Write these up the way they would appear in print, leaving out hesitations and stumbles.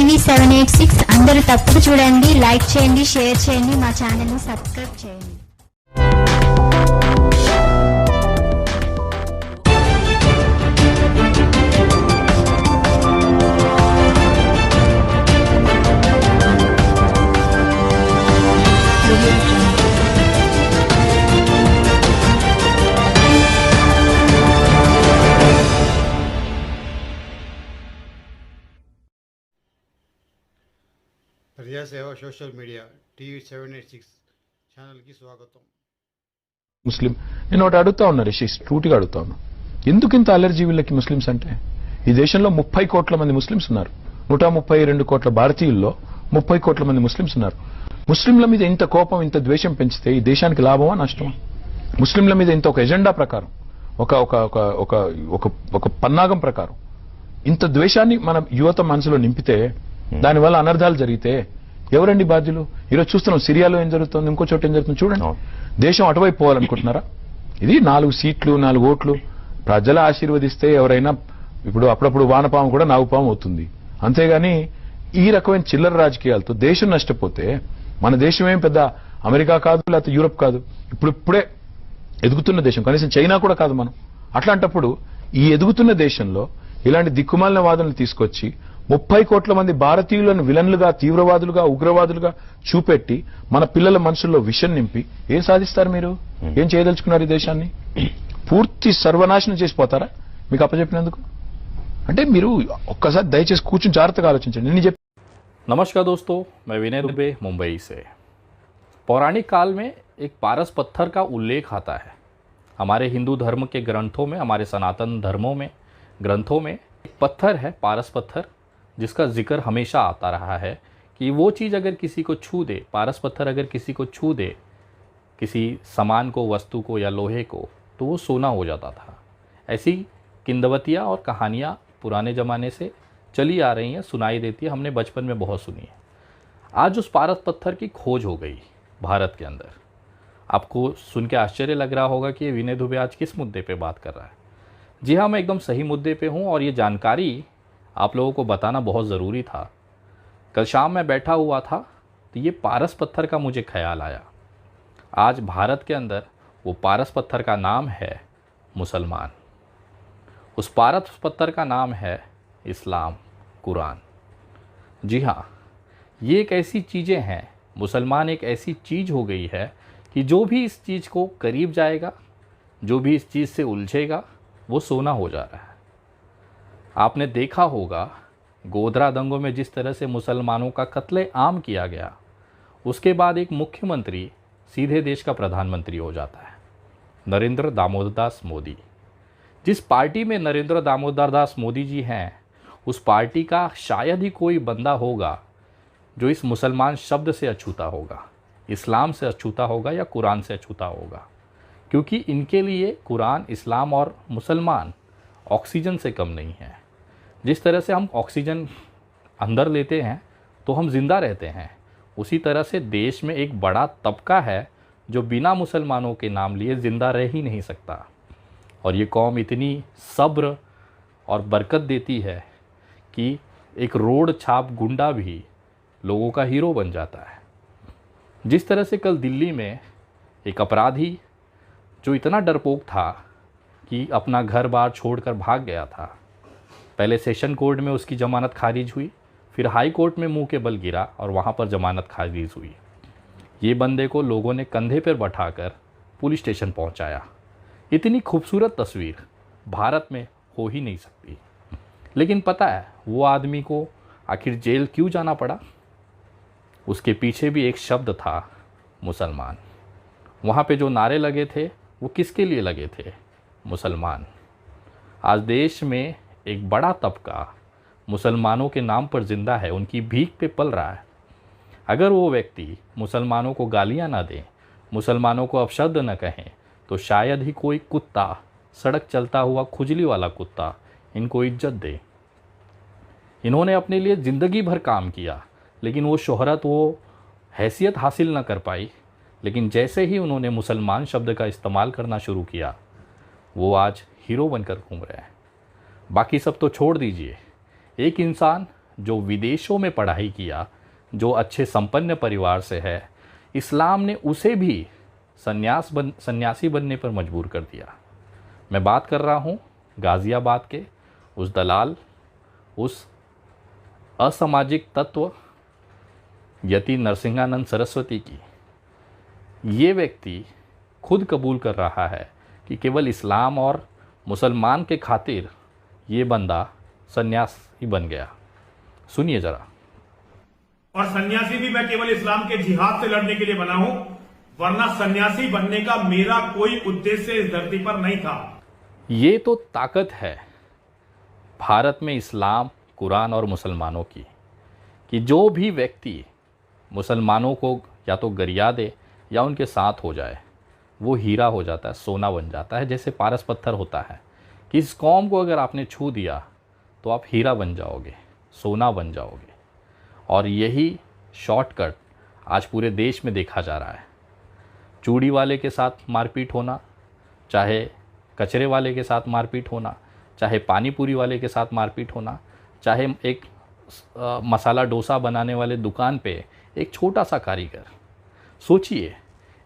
టీవీ786 అందరూ తప్పక చూడండి, లైక్ చేయండి, షేర్ చేయండి, మా ఛానల్ని సబ్స్క్రైబ్ చేయండి. ప్రజాసేవ సోషల్ మీడియా టీవీ786 ఛానల్కి స్వాగతం. ముస్లిం నేను ఒకటి అడుగుతా ఉన్నా రిషి, స్ట్రూటిగా అడుగుతా ఉన్నా, ఎందుకు ఇంత అలర్జీ వీళ్ళకి ముస్లిమ్స్ అంటే? ఈ దేశంలో 30 కోట్ల మంది ముస్లిమ్స్ ఉన్నారు. 132 కోట్ల భారతీయుల్లో 30 కోట్ల మంది ముస్లిమ్స్ ఉన్నారు. ముస్లింల మీద ఇంత కోపం, ఇంత ద్వేషం పెంచితే ఈ దేశానికి లాభమా నష్టమా? ముస్లింల మీద ఇంత ఒక ఎజెండా ప్రకారం, ఒక ఒక ఒక ఒక ఒక ఒక పన్నాగం ప్రకారం ఇంత ద్వేషాన్ని మన యువత మనసులో నింపితే, దానివల్ల అనర్థాలు జరిగితే ఎవరండి బాధ్యులు? ఈరోజు చూస్తున్నాం సిరియాలో ఏం జరుగుతుంది, ఇంకో చోట ఏం జరుగుతుంది. చూడండి, దేశం అటువైపు పోవాలనుకుంటున్నారా? ఇది 4 సీట్లు 4 ఓట్లు ప్రజలు ఆశీర్వదిస్తే ఎవరైనా, ఇప్పుడు అప్పుడప్పుడు వానపాము కూడా నాగుపాము అవుతుంది. అంతేగాని ఈ రకమైన చిల్లర రాజకీయాలతో దేశం నష్టపోతే, మన దేశం ఏం పెద్ద అమెరికా కాదు, లేకపోతే యూరప్ కాదు, ఇప్పుడే ఎదుగుతున్న దేశం, కనీసం చైనా కూడా కాదు మనం. అట్లాంటప్పుడు ఈ ఎదుగుతున్న దేశంలో ఇలాంటి దిక్కుమాలిన వాదనలు తీసుకొచ్చి 30 కోట్ల మంది భారతీయులను విలన్లుగా, తీవ్రవాదులుగా, ఉగ్రవాదులుగా చూపెట్టి మన పిల్లల మనసుల్లో విషం నింపి ఏం సాధిస్తారు మీరు? ఏం చేయదలుచుకున్నారు? ఈ దేశాన్ని పూర్తి సర్వనాశనం చేసిపోతారా మీకు అప్పచెప్పినందుకు? అంటే మీరు ఒక్కసారి దయచేసి కూర్చుని జాగ్రత్తగా ఆలోచించండి. నేను नमस्कार दोस्तों, मैं विनय दुबे मुंबई से। पौराणिक काल में एक पारस पत्थर का उल्लेख आता है। हमारे हिंदू धर्म के ग्रंथों में, हमारे सनातन धर्मों में ग्रंथों में एक पत्थर है, पारस पत्थर, जिसका जिक्र हमेशा आता रहा है कि वो चीज़ अगर किसी को छू दे, पारस पत्थर अगर किसी को छू दे, किसी सामान को, वस्तु को या लोहे को, तो वो सोना हो जाता था। ऐसी किंवदंतियाँ और कहानियाँ पुराने ज़माने से चली आ रही हैं, सुनाई देती है, हमने बचपन में बहुत सुनी है। आज उस पारस पत्थर की खोज हो गई भारत के अंदर। आपको सुन के आश्चर्य लग रहा होगा कि विनय दुबे आज किस मुद्दे पे बात कर रहा है। जी हाँ, मैं एकदम सही मुद्दे पे हूँ और ये जानकारी आप लोगों को बताना बहुत ज़रूरी था। कल शाम मैं बैठा हुआ था तो ये पारस पत्थर का मुझे ख्याल आया। आज भारत के अंदर वो पारस पत्थर का नाम है मुसलमान। उस पारस पत्थर का नाम है इस्लाम, कुरान। जी हाँ, ये एक ऐसी चीज़ें हैं, मुसलमान एक ऐसी चीज़ हो गई है कि जो भी इस चीज़ को करीब जाएगा, जो भी इस चीज़ से उलझेगा, वो सोना हो जा रहा है। आपने देखा होगा गोधरा दंगों में जिस तरह से मुसलमानों का कत्ले आम किया गया, उसके बाद एक मुख्यमंत्री सीधे देश का प्रधानमंत्री हो जाता है, नरेंद्र दामोदर दास मोदी। जिस पार्टी में नरेंद्र दामोदर दास मोदी जी हैं, उस पार्टी का शायद ही कोई बंदा होगा जो इस मुसलमान शब्द से अछूता होगा, इस्लाम से अछूता होगा या कुरान से अछूता होगा, क्योंकि इनके लिए कुरान, इस्लाम और मुसलमान ऑक्सीजन से कम नहीं है। जिस तरह से हम ऑक्सीजन अंदर लेते हैं तो हम ज़िंदा रहते हैं, उसी तरह से देश में एक बड़ा तबका है जो बिना मुसलमानों के नाम लिए ज़िंदा रह ही नहीं सकता। और ये कौम इतनी सब्र और बरकत देती है कि एक रोड छाप गुंडा भी लोगों का हीरो बन जाता है। जिस तरह से कल दिल्ली में एक अपराधी जो इतना डरपोक था कि अपना घर बार छोड़कर भाग गया था, पहले सेशन कोर्ट में उसकी ज़मानत खारिज हुई, फिर हाई कोर्ट में मुंह के बल गिरा और वहाँ पर ज़मानत खारिज हुई। ये बंदे को लोगों ने कंधे पर बैठाकर पुलिस स्टेशन पहुँचाया। इतनी खूबसूरत तस्वीर भारत में हो ही नहीं सकती। लेकिन पता है वो आदमी को आखिर जेल क्यों जाना पड़ा? उसके पीछे भी एक शब्द था, मुसलमान। वहाँ पे जो नारे लगे थे वो किसके लिए लगे थे? मुसलमान। आज देश में एक बड़ा तबका मुसलमानों के नाम पर ज़िंदा है, उनकी भीख पे पल रहा है। अगर वो व्यक्ति मुसलमानों को गालियाँ ना दें, मुसलमानों को अपशब्द न कहें, तो शायद ही कोई कुत्ता, सड़क चलता हुआ खुजली वाला कुत्ता, इनको इज्जत दे। इन्होंने अपने लिए ज़िंदगी भर काम किया, लेकिन वो शोहरत, वो हैसियत हासिल न कर पाई। लेकिन जैसे ही उन्होंने मुसलमान शब्द का इस्तेमाल करना शुरू किया, वो आज हीरो बनकर घूम रहे हैं। बाकी सब तो छोड़ दीजिए, एक इंसान जो विदेशों में पढ़ाई किया, जो अच्छे संपन्न परिवार से है, इस्लाम ने उसे भी सन्यासी बनने पर मजबूर कर दिया। मैं बात कर रहा हूँ गाज़ियाबाद के उस दलाल, उस असामाजिक तत्व यति नरसिंहानंद सरस्वती की। ये व्यक्ति खुद कबूल कर रहा है कि केवल इस्लाम और मुसलमान के खातिर ये बंदा सन्यासी बन गया। सुनिए जरा। और सन्यासी भी मैं केवल इस्लाम के जिहाद से लड़ने के लिए बना हूं, वरना सन्यासी बनने का मेरा कोई उद्देश्य इस धरती पर नहीं था। ये तो ताकत है भारत में इस्लाम, कुरान और मुसलमानों की, कि जो भी व्यक्ति मुसलमानों को या तो गरिया दे या उनके साथ हो जाए, वो हीरा हो जाता है, सोना बन जाता है। जैसे पारस पत्थर होता है कि इस कौम को अगर आपने छू दिया तो आप हीरा बन जाओगे, सोना बन जाओगे। और यही शॉर्टकट आज पूरे देश में देखा जा रहा है। चूड़ी वाले के साथ मारपीट होना, चाहे कचरे वाले के साथ मारपीट होना, चाहे पानी पूरी वाले के साथ मारपीट होना, चाहे एक मसाला डोसा बनाने वाले दुकान पे एक छोटा सा कारीगर, सोचिए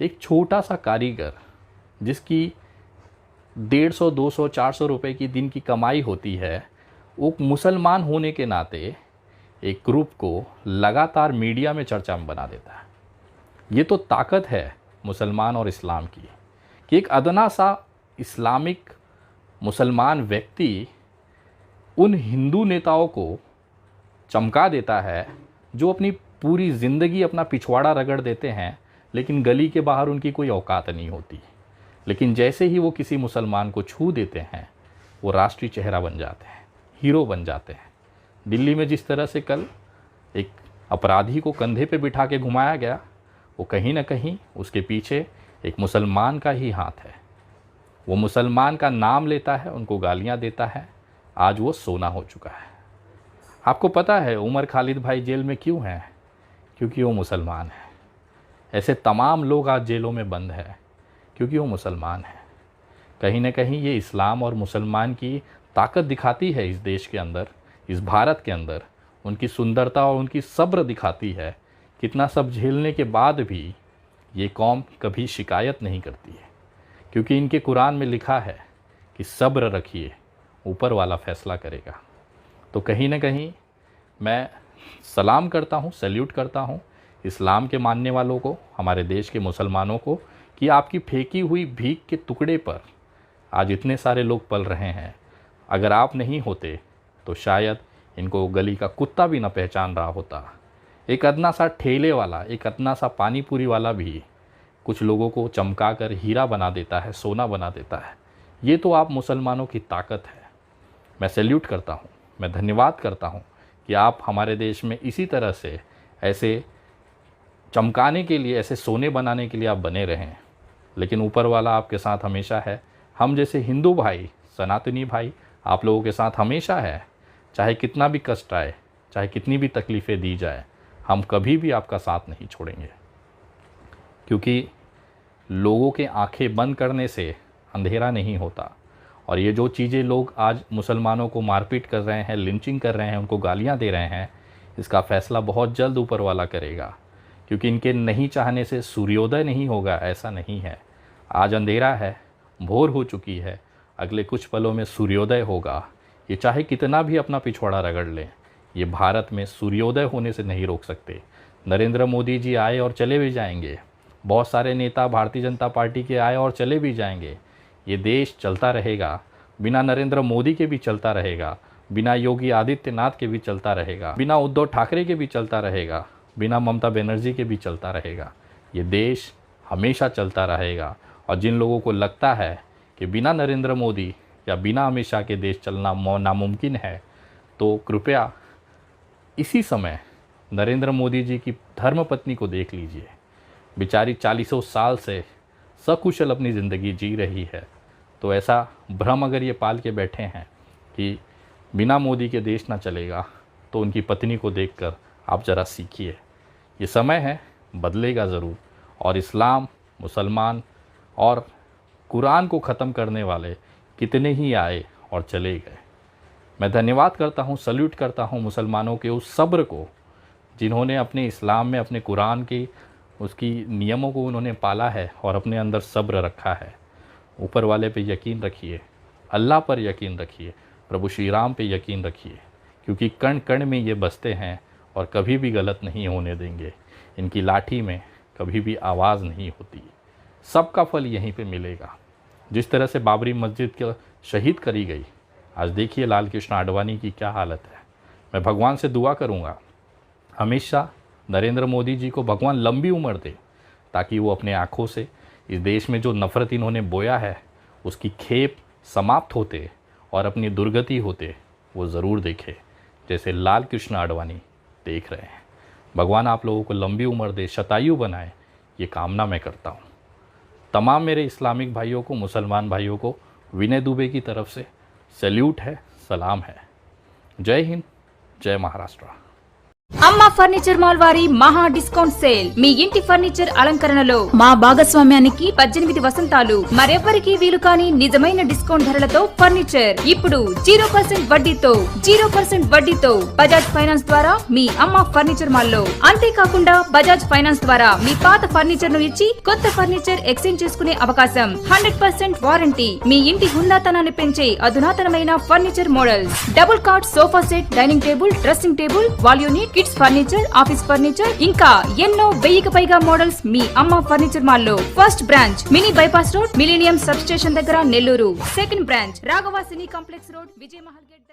एक छोटा सा कारीगर जिसकी 150, 200, 400 रुपए की दिन की कमाई होती है, वो मुसलमान होने के नाते एक ग्रुप को लगातार मीडिया में चर्चा में बना देता है। ये तो ताकत है मुसलमान और इस्लाम की, कि एक अदना सा इस्लामिक मुसलमान व्यक्ति उन हिंदू नेताओं को चमका देता है जो अपनी पूरी ज़िंदगी अपना पिछवाड़ा रगड़ देते हैं, लेकिन गली के बाहर उनकी कोई औकात नहीं होती। लेकिन जैसे ही वो किसी मुसलमान को छू देते हैं, वो राष्ट्रीय चेहरा बन जाते हैं, हीरो बन जाते हैं। दिल्ली में जिस तरह से कल एक अपराधी को कंधे पे बिठा के घुमाया गया, वो कहीं ना कहीं उसके पीछे एक मुसलमान का ही हाथ है। वो मुसलमान का नाम लेता है, उनको गालियां देता है, आज वो सोना हो चुका है। आपको पता है उमर खालिद भाई जेल में क्यों हैं? क्योंकि वो मुसलमान है। ऐसे तमाम लोग आज जेलों में बंद हैं क्योंकि वो मुसलमान हैं। कहीं ना कहीं ये इस्लाम और मुसलमान की ताकत दिखाती है इस देश के अंदर, इस भारत के अंदर। उनकी सुंदरता और उनकी सब्र दिखाती है। कितना सब झेलने के बाद भी ये कौम कभी शिकायत नहीं करती है, क्योंकि इनके कुरान में लिखा है कि सब्र रखिए, ऊपर वाला फैसला करेगा। तो कहीं ना कहीं मैं सलाम करता हूँ, सैल्यूट करता हूँ इस्लाम के मानने वालों को, हमारे देश के मुसलमानों को, कि आपकी फेंकी हुई भीख के टुकड़े पर आज इतने सारे लोग पल रहे हैं। अगर आप नहीं होते तो शायद इनको गली का कुत्ता भी ना पहचान रहा होता। एक अदना सा ठेले वाला, एक अदना सा पानी पूरी वाला भी कुछ लोगों को चमका कर हीरा बना देता है, सोना बना देता है। ये तो आप मुसलमानों की ताकत है। मैं सैल्यूट करता हूँ, मैं धन्यवाद करता हूँ कि आप हमारे देश में इसी तरह से ऐसे चमकाने के लिए, ऐसे सोने बनाने के लिए आप बने रहें। लेकिन ऊपर वाला आपके साथ हमेशा है। हम जैसे हिंदू भाई, सनातनी भाई आप लोगों के साथ हमेशा है। चाहे कितना भी कष्ट आए, चाहे कितनी भी तकलीफ़ें दी जाए, हम कभी भी आपका साथ नहीं छोड़ेंगे। क्योंकि लोगों के आंखें बंद करने से अंधेरा नहीं होता। और ये जो चीज़ें लोग आज मुसलमानों को मारपीट कर रहे हैं, लिंचिंग कर रहे हैं, उनको गालियां दे रहे हैं, इसका फ़ैसला बहुत जल्द ऊपर वाला करेगा। क्योंकि इनके नहीं चाहने से सूर्योदय नहीं होगा, ऐसा नहीं है। आज अंधेरा है, भोर हो चुकी है, अगले कुछ पलों में सूर्योदय होगा। ये चाहे कितना भी अपना पिछवाड़ा रगड़ लें, ये भारत में सूर्योदय होने से नहीं रोक सकते। नरेंद्र मोदी जी आए और चले भी जाएंगे, बहुत सारे नेता भारतीय जनता पार्टी के आए और चले भी जाएंगे। ये देश चलता रहेगा, बिना नरेंद्र मोदी के भी चलता रहेगा, बिना योगी आदित्यनाथ के भी चलता रहेगा, बिना उद्धव ठाकरे के भी चलता रहेगा, बिना ममता बनर्जी के भी चलता रहेगा। ये देश हमेशा चलता रहेगा। और जिन लोगों को लगता है कि बिना नरेंद्र मोदी या बिना अमित शाह के देश चलना नामुमकिन है, तो कृपया इसी समय नरेंद्र मोदी जी की धर्मपत्नी को देख लीजिए। बेचारी 40 साल से सकुशल अपनी ज़िंदगी जी रही है। तो ऐसा भ्रम अगर ये पाल के बैठे हैं कि बिना मोदी के देश ना चलेगा, तो उनकी पत्नी को देखकर आप ज़रा सीखिए। ये समय है, बदलेगा ज़रूर। और इस्लाम, मुसलमान और कुरान को ख़त्म करने वाले कितने ही आए और चले गए, मैं धन्यवाद करता हूँ, सल्यूट करता हूँ मुसलमानों के उस सब्र को जिन्होंने अपने इस्लाम में, अपने कुरान की उसकी नियमों को उन्होंने पाला है और अपने अंदर सब्र रखा है। ऊपर वाले पे यकीन रखिए, अल्लाह पर यकीन रखिए, प्रभु श्री राम पे यकीन रखिए, क्योंकि कण कण में ये बसते हैं और कभी भी गलत नहीं होने देंगे। इनकी लाठी में कभी भी आवाज़ नहीं होती। सबका फल यहीं पे मिलेगा। जिस तरह से बाबरी मस्जिद को शहीद करी गई, आज देखिए लाल कृष्ण आडवाणी की क्या हालत है। मैं भगवान से दुआ करूँगा अमित शाह, नरेंद्र मोदी जी को भगवान लंबी उम्र दे, ताकि वो अपने आँखों से इस देश में जो नफ़रत इन्होंने बोया है उसकी खेप समाप्त होते और अपनी दुर्गति होते वो ज़रूर देखे, जैसे लाल कृष्ण आडवाणी देख रहे हैं। भगवान आप लोगों को लंबी उम्र दे, शतायु बनाए, ये कामना मैं करता हूँ। तमाम मेरे इस्लामिक भाइयों को, मुसलमान भाइयों को विनय दुबे की तरफ से सैल्यूट है, सलाम है। जय हिंद, जय महाराष्ट्र। అమ్మ ఫర్నిచర్ మాల్ వారి మహా డిస్కౌంట్ సేల్ మీ ఇంటి ఫర్నిచర్ అలంకరణలో మా భాగస్వామ్యానికి 18 వసంతాలు మరెవ్వరికీ వీలు కాని నిజమైన డిస్కౌంట్ ధరలతో ఫర్నిచర్ ఇప్పుడు 0% వడ్డీతో బజాజ్ ఫైనాన్స్ ద్వారా మీ అమ్మ ఫర్నిచర్ మాల్ లో. అంతేకాకుండా బజాజ్ ఫైనాన్స్ ద్వారా మీ పాత ఫర్నిచర్ ను ఇచ్చి కొత్త ఫర్నిచర్ ఎక్స్చేంజ్ చేసుకునే అవకాశం. 100% వారంటీ. మీ ఇంటి హుందాతనాన్ని పెంచే అధునాతనమైన furniture models, double cot sofa set, dining table, dressing table, wall unit, kids furniture, office furniture, ఇంకా ఎన్నో 1000కి పైగా మోడల్స్ మీ అమ్మ ఫర్నిచర్ మాల్ లో. First branch mini bypass road, millennium substation దగ్గర Nellore. Second branch Raghava cine complex road, Vijayamahal gate.